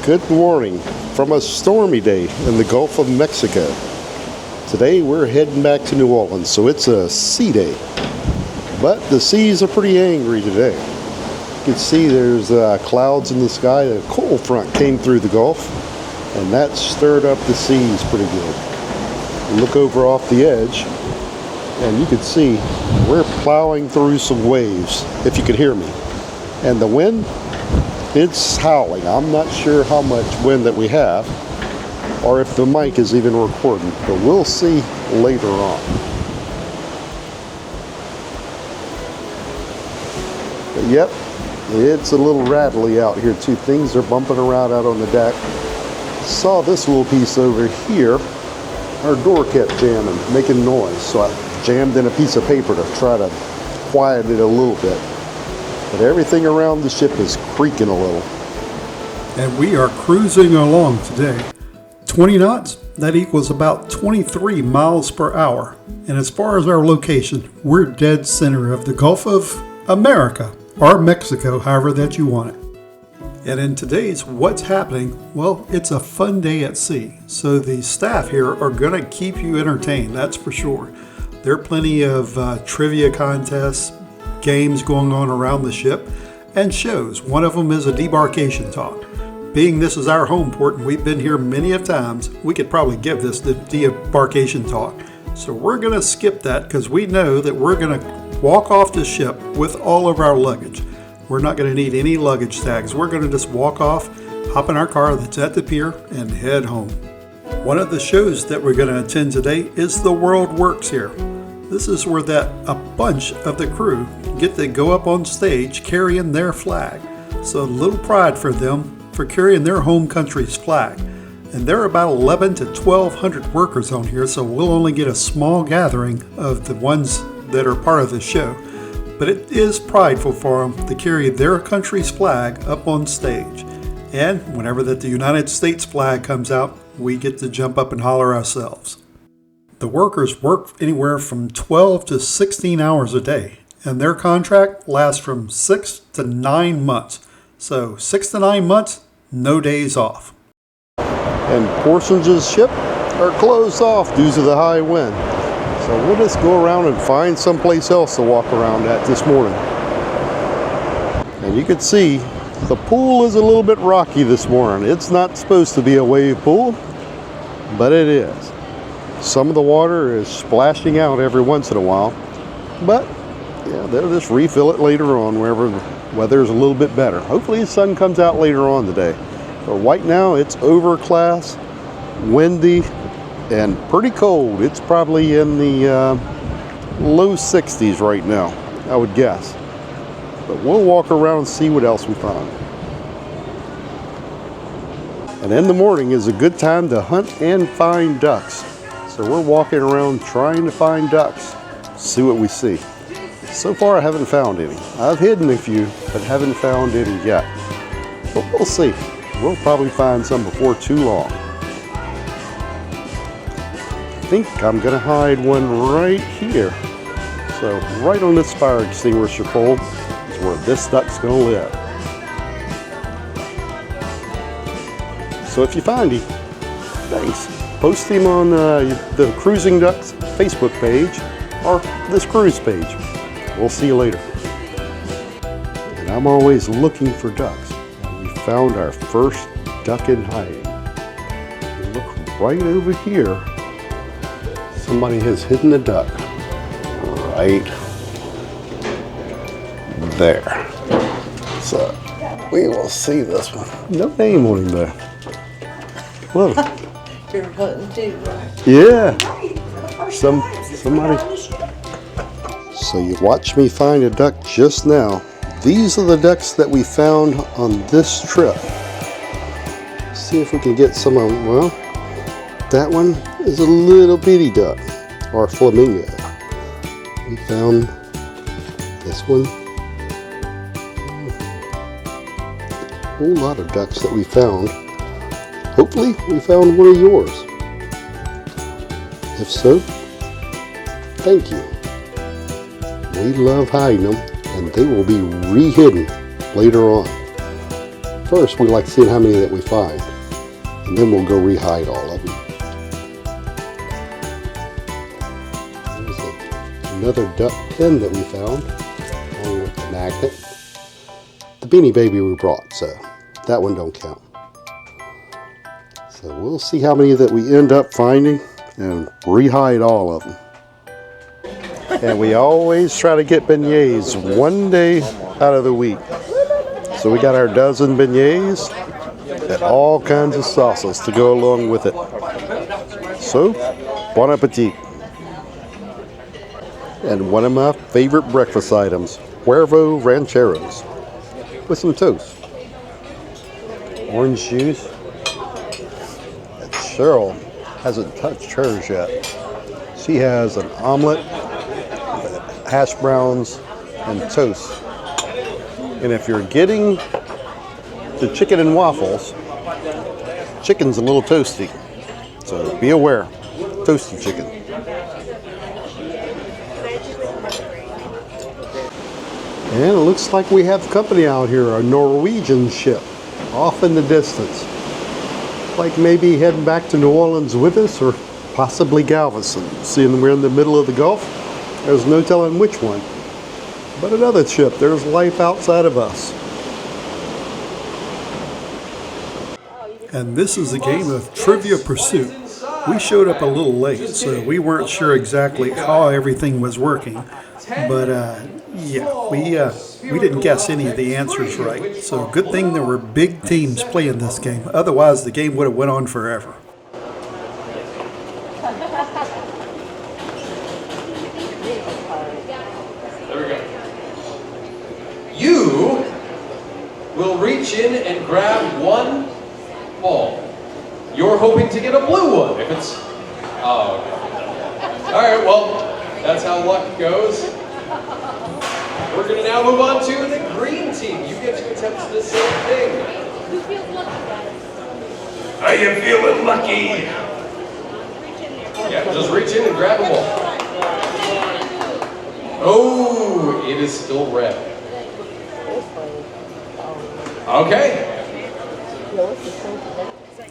Good morning from a stormy day in the Gulf of Mexico. Today we're heading back to New Orleans, so it's a sea day. But the seas are pretty angry today. You can see there's clouds in the sky. A cold front came through the Gulf, and that stirred up the seas pretty good. Look over off the edge, and you can see we're plowing through some waves, if you could hear me. And the wind, it's howling. I'm not sure how much wind that we have, or if the mic is even recording, but we'll see later on. But yep, it's a little rattly out here too. Things are bumping around out on the deck. Saw this little piece over here. Our door kept jamming, making noise, so I jammed in a piece of paper to try to quiet it a little bit. But everything around the ship is creaking a little. And we are cruising along today. 20 knots, that equals about 23 miles per hour. And as far as our location, we're dead center of the Gulf of America, or Mexico, however that you want it. And in today's What's Happening, well, it's a fun day at sea. So the staff here are going to keep you entertained, that's for sure. There are plenty of trivia contests, games going on around the ship, and shows. One of them is a debarkation talk. Being this is our home port and we've been here many of times, we could probably give this the debarkation talk. So we're going to skip that because we know that we're going to walk off the ship with all of our luggage. We're not going to need any luggage tags. We're going to just walk off, hop in our car that's at the pier, and head home. One of the shows that we're going to attend today is The World Works here. This is where a bunch of the crew get to go up on stage carrying their flag. So a little pride for them for carrying their home country's flag. And there are about 11 to 1,200 workers on here, so we'll only get a small gathering of the ones that are part of the show. But it is prideful for them to carry their country's flag up on stage. And whenever that the United States flag comes out, we get to jump up and holler ourselves. The workers work anywhere from 12 to 16 hours a day, and their contract lasts from 6 to 9 months. So 6 to 9 months, no days off. And portions of the ship are closed off due to the high wind. So we'll just go around and find someplace else to walk around at this morning. And you can see the pool is a little bit rocky this morning. It's not supposed to be a wave pool, but it is. Some of the water is splashing out every once in a while, but yeah, they'll just refill it later on wherever the weather is a little bit better. Hopefully the sun comes out later on today. But right now it's overcast, windy, and pretty cold. It's probably in the low 60s right now, I would guess. But we'll walk around and see what else we find. And in the morning is a good time to hunt and find ducks. So we're walking around trying to find ducks, see what we see. So far I haven't found any. I've hidden a few, but haven't found any yet. But we'll see. We'll probably find some before too long. I think I'm gonna hide one right here. So right on this fire extinguisher pole is where this duck's gonna live. So if you find him, thanks. Post him on the Cruising Ducks Facebook page or this cruise page. We'll see you later. And I'm always looking for ducks. And we found our first duck in hiding. Look right over here. Somebody has hidden a duck right there. So we will see this one. No name on him there. Well, you're hunting too, right? Yeah. Somebody. So you watched me find a duck just now. These are the ducks that we found on this trip. See if we can get some of them. Well, that one is a little bitty duck, or flamingo. We found this one. A whole lot of ducks that we found. Hopefully we found one of yours. If so, thank you. We love hiding them, and they will be re-hidden later on. First, we like seeing how many that we find, and then we'll go rehide all of them. There's another duck pin that we found, along with the magnet. The Beanie Baby we brought, so that one don't count. So we'll see how many that we end up finding and rehide all of them. And we always try to get beignets one day out of the week. So we got our dozen beignets and all kinds of sauces to go along with it. So, bon appetit. And one of my favorite breakfast items, huevo rancheros with some toast. Orange juice. And Cheryl hasn't touched hers yet. She has an omelet, hash browns, and toast. And if you're getting the chicken and waffles, chicken's a little toasty. So be aware, toasty chicken. And it looks like we have company out here, a Norwegian ship off in the distance. Like maybe heading back to New Orleans with us, or possibly Galveston. Seeing we're in the middle of the Gulf, there's no telling which one. But another ship, there's life outside of us. And this is a game of Trivia Pursuit. We showed up a little late, so we weren't sure exactly how everything was working. But yeah, we didn't guess any of the answers right. So good thing there were big teams playing this game. Otherwise, the game would have went on forever. You will reach in and grab one ball. You're hoping to get a blue one. If it's, oh, okay. All right, well, that's how luck goes. We're going to now move on to the green team. You get to attempt the same thing. Are you feeling lucky? Yeah, just reach in and grab a ball. Oh, it is still red. Okay.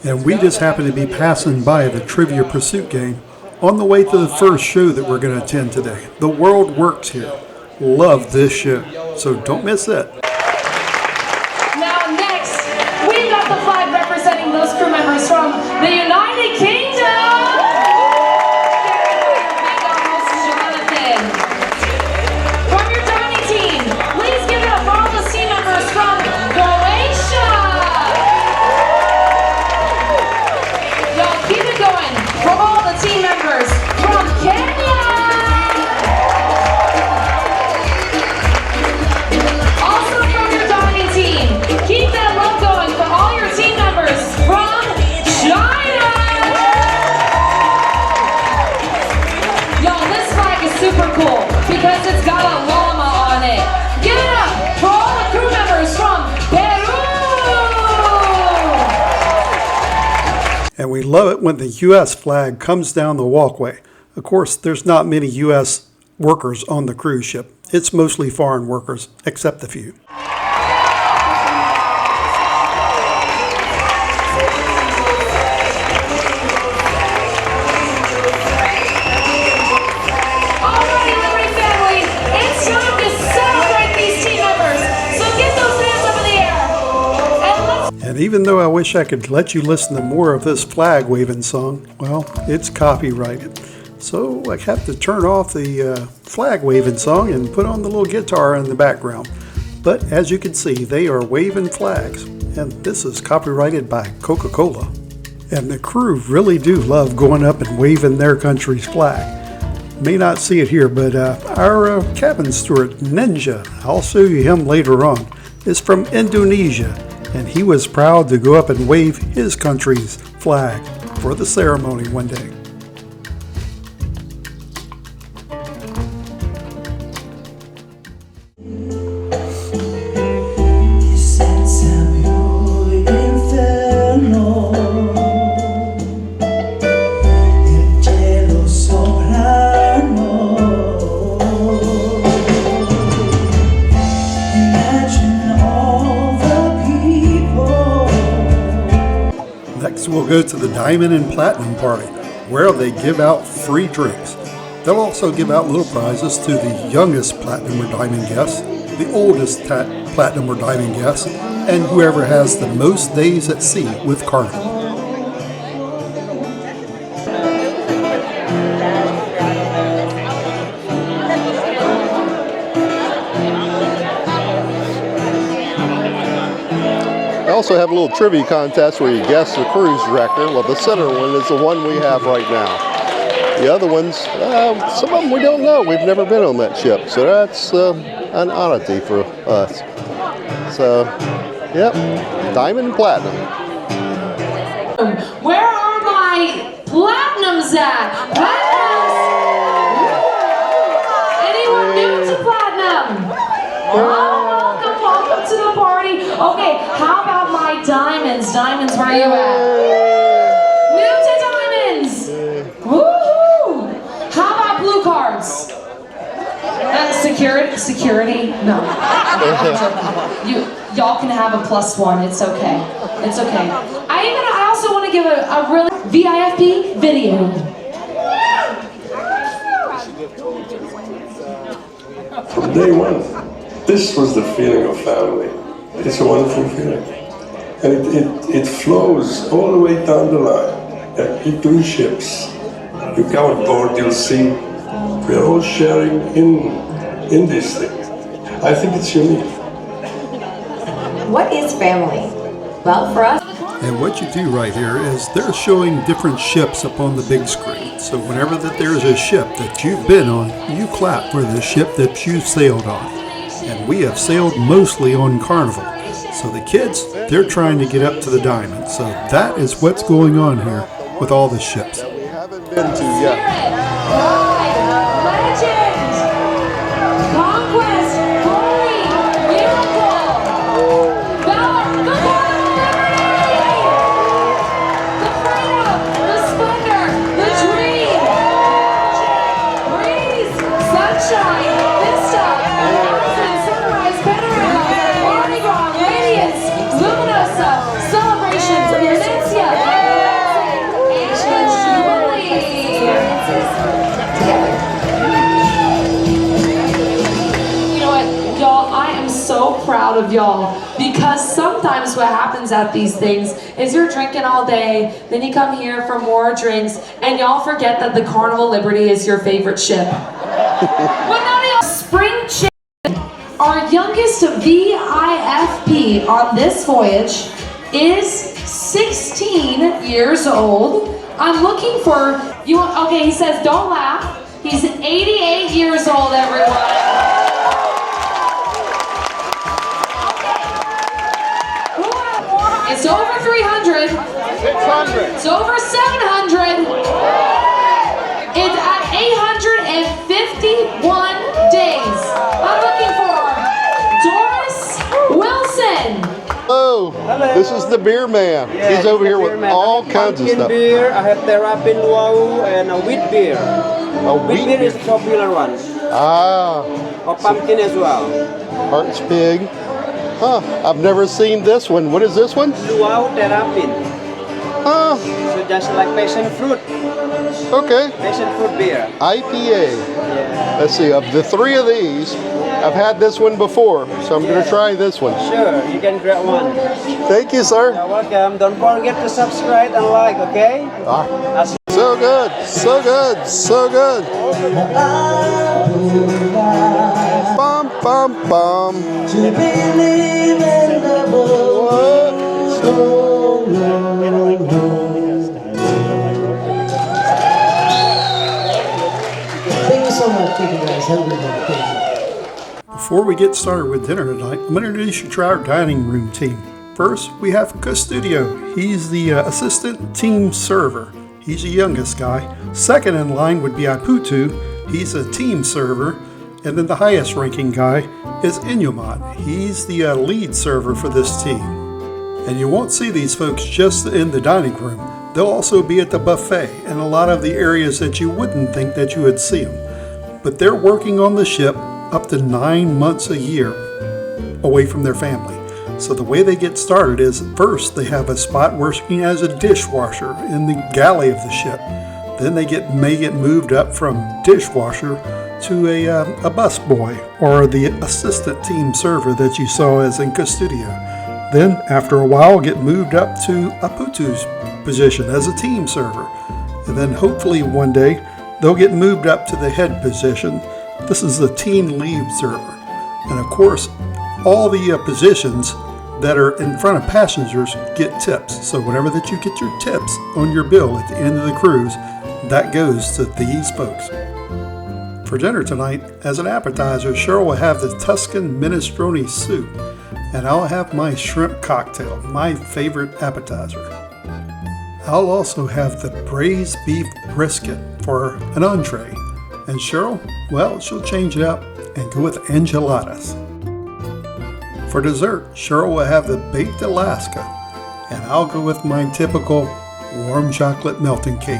And we just happened to be passing by the Trivia Pursuit game on the way to the first show that we're going to attend today. The World Works here. Love this show, so don't miss it. Now next, we've got the flag representing those crew members from the United Kingdom. Jonathan. From your dining team, please give it up for all the team members from Croatia. Y'all keep it going for all the team members from Kenya. Also from your dining team, keep that love going for all your team members from China. Y'all, this flag is super cool because it's got a llama on it. Give it up for all the crew members from Peru. And we love it when the U.S. flag comes down the walkway. Of course, there's not many U.S. workers on the cruise ship. It's mostly foreign workers, except a few. Alrighty, Liberty family, it's time to celebrate these team members. So get those hands up in the air. And let's And even though I wish I could let you listen to more of this flag waving song, well, it's copyrighted. So I have to turn off the flag waving song and put on the little guitar in the background. But as you can see, they are waving flags. And this is copyrighted by Coca-Cola. And the crew really do love going up and waving their country's flag. May not see it here, but our cabin steward, Ninja, I'll show you him later on, is from Indonesia. And he was proud to go up and wave his country's flag for the ceremony one day. Imagine all the people Next, we'll go to the Diamond and Platinum Party, where they give out free drinks. They'll also give out little prizes to the youngest Platinum or Diamond guest, the oldest Platinum or Diamond guest, and whoever has the most days at sea with Carnival. I also have a little trivia contest where you guess the cruise record. Well, the center one is the one we have right now. The other ones, some of them we don't know. We've never been on that ship, so that's an oddity for us. So, yep, Diamond and Platinum. Where are my platinums at? Platinums! Anyone new to platinum? Welcome to the party. Okay, how about my diamonds? Diamonds, where are you at? New to diamonds! Woohoo! How about blue cards? Security? No. Y'all can have a +1. It's okay. It's okay. I also want to give a really VIFP video. From day one, this was the feeling of family. It's a wonderful feeling. And it flows all the way down the line. Like between ships. You come on board, you'll see we're all sharing in this thing. I think it's unique. What is family? Well, for us, And what you do right here is they're showing different ships up on the big screen. So whenever that there's a ship that you've been on, you clap for the ship that you sailed on. And we have sailed mostly on Carnival. So the kids, they're trying to get up to the Diamond. So that is what's going on here with all the ships. We haven't been to yet. Legend! Conquest! Glory! Miracle! Valor! The Blood of Liberty! The freedom! The splendor! The dream! Breeze! Sunshine! Vista! Horizon! Sunrise! Panorama! Mardi Gras! Radiance! Luminosa! Celebrations! Venetia! You know what, y'all, I am so proud of y'all because sometimes what happens at these things is you're drinking all day, then you come here for more drinks, and y'all forget that the Carnival Liberty is your favorite ship. Well, none of y'all spring chicken. Our youngest VIFP on this voyage is 16 years old. I'm looking for you. Okay, he says don't laugh. He's 88 years old, everyone. It's over 300. 600. It's over 700. It's at 851 days. I'm looking for Doris Wilson. Hello. This is the beer man. Yeah, he's over here with man. all kinds of stuff. Beer, I have terrapin luau and a wheat beer. Wheat beer is a popular one. Ah. Or pumpkin as well. Heart's pig. Huh. I've never seen this one. What is this one? Luau terrapin. Huh. So just like passion fruit. Okay. Passion fruit beer. IPA. Yeah. Let's see. Of the three of these, I've had this one before, so I'm going to try this one. Sure, you can grab one. Thank you, sir. You're welcome. Don't forget to subscribe and like, okay? So good, so good, so good. Bum, bum, bum. Thank you so much. Thank you guys. Have a good one. Thank you. Before we get started with dinner tonight, I'm going to introduce you to our dining room team. First, we have Custodio. He's the assistant team server. He's the youngest guy. Second in line would be Iputu. He's a team server. And then the highest ranking guy is Inyomot. He's the lead server for this team. And you won't see these folks just in the dining room. They'll also be at the buffet and a lot of the areas that you wouldn't think that you would see them. But they're working on the ship up to 9 months a year away from their family. So the way they get started is first they have a spot working as a dishwasher in the galley of the ship. Then they may get moved up from dishwasher to a busboy or the assistant team server that you saw as in Custodio. Then after a while get moved up to a putu's position as a team server. And then hopefully one day they'll get moved up to the head position. This is the team lead server. And of course, all the positions that are in front of passengers get tips. So whenever that you get your tips on your bill at the end of the cruise, that goes to these folks. For dinner tonight, as an appetizer, Cheryl will have the Tuscan minestrone soup, and I'll have my shrimp cocktail, my favorite appetizer. I'll also have the braised beef brisket for an entree, and Cheryl, well, she'll change it up and go with enchiladas. For dessert, Cheryl will have the baked Alaska, and I'll go with my typical warm chocolate melting cake,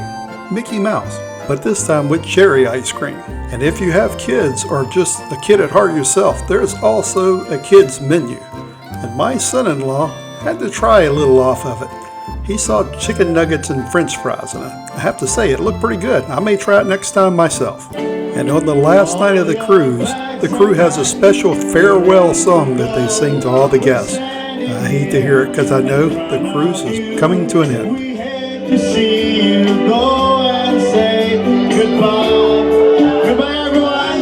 Mickey Mouse, but this time with cherry ice cream. And if you have kids or just a kid at heart yourself, there's also a kids menu. And my son-in-law had to try a little off of it. He saw chicken nuggets and french fries, and I have to say it looked pretty good. I may try it next time myself. And on the last night of the cruise, the crew has a special farewell song that they sing to all the guests. I hate to hear it because I know the cruise is coming to an end. To see you go and say goodbye. Goodbye, everyone.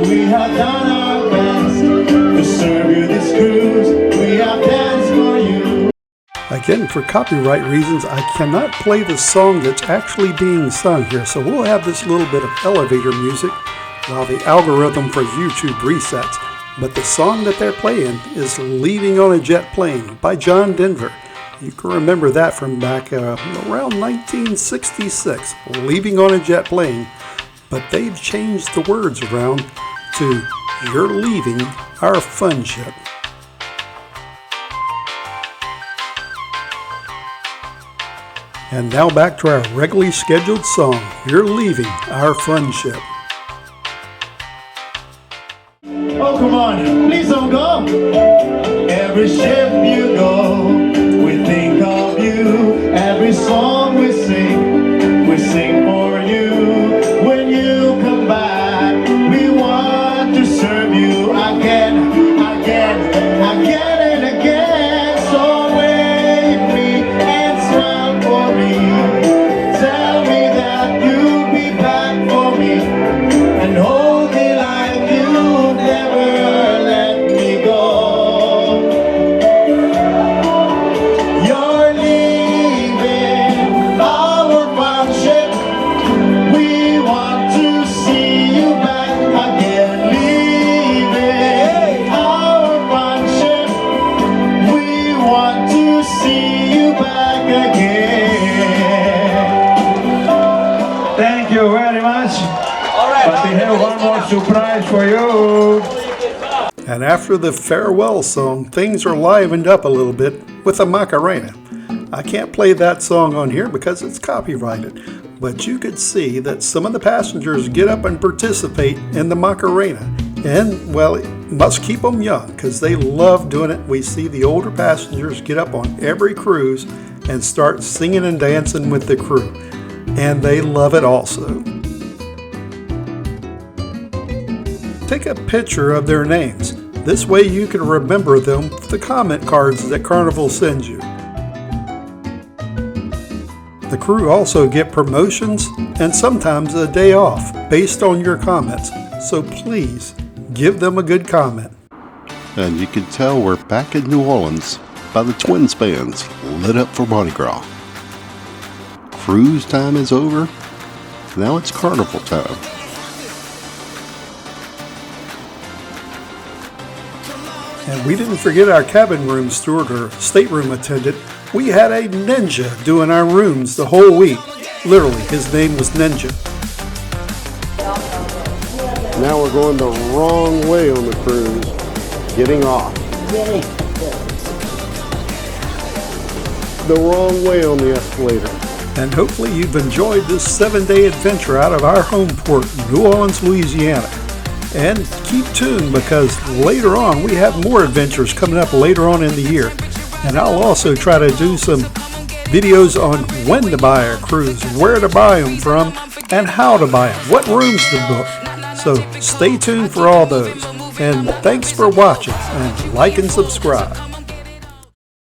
We have done our best to serve you this cruise. We have danced for you. Again, for copyright reasons, I cannot play the song that's actually being sung here, so we'll have this little bit of elevator music while the algorithm for YouTube resets. But the song that they're playing is Leaving on a Jet Plane by John Denver. You can remember that from back around 1966, Leaving on a Jet Plane. But they've changed the words around to You're Leaving Our Fun Ship. And now back to our regularly scheduled song, You're Leaving Our Fun Ship. Oh, come on, please don't go. Every ship you go, we think of you. Every song we sing for you. When you come back, we want to serve you again, again, again and again. So wave me and smile for me. Tell me that you'll be back for me and hold me like you never let me go. You're leaving our fun ship. We want to see you back again. Leaving our fun ship. We want to see you back again. Thank you very much. But we have one more surprise for you. And after the farewell song, things are livened up a little bit with a Macarena. I can't play that song on here because it's copyrighted, but you could see that some of the passengers get up and participate in the Macarena. And, well, it must keep them young because they love doing it. We see the older passengers get up on every cruise and start singing and dancing with the crew. And they love it also. Take a picture of their names. This way you can remember them with the comment cards that Carnival sends you. The crew also get promotions and sometimes a day off based on your comments. So please give them a good comment. And you can tell we're back in New Orleans by the twin spans lit up for Mardi Gras. Cruise time is over. Now it's carnival time. And we didn't forget our cabin room steward or stateroom attendant. We had a ninja doing our rooms the whole week. Literally, his name was Ninja. Now we're going the wrong way on the cruise, getting off. The wrong way on the escalator. And hopefully you've enjoyed this 7-day adventure out of our home port, New Orleans, Louisiana. And keep tuned, because later on we have more adventures coming up later on in the year. And I'll also try to do some videos on when to buy a cruise, where to buy them from, and how to buy them, what rooms to book. So stay tuned for all those. And thanks for watching, and like and subscribe.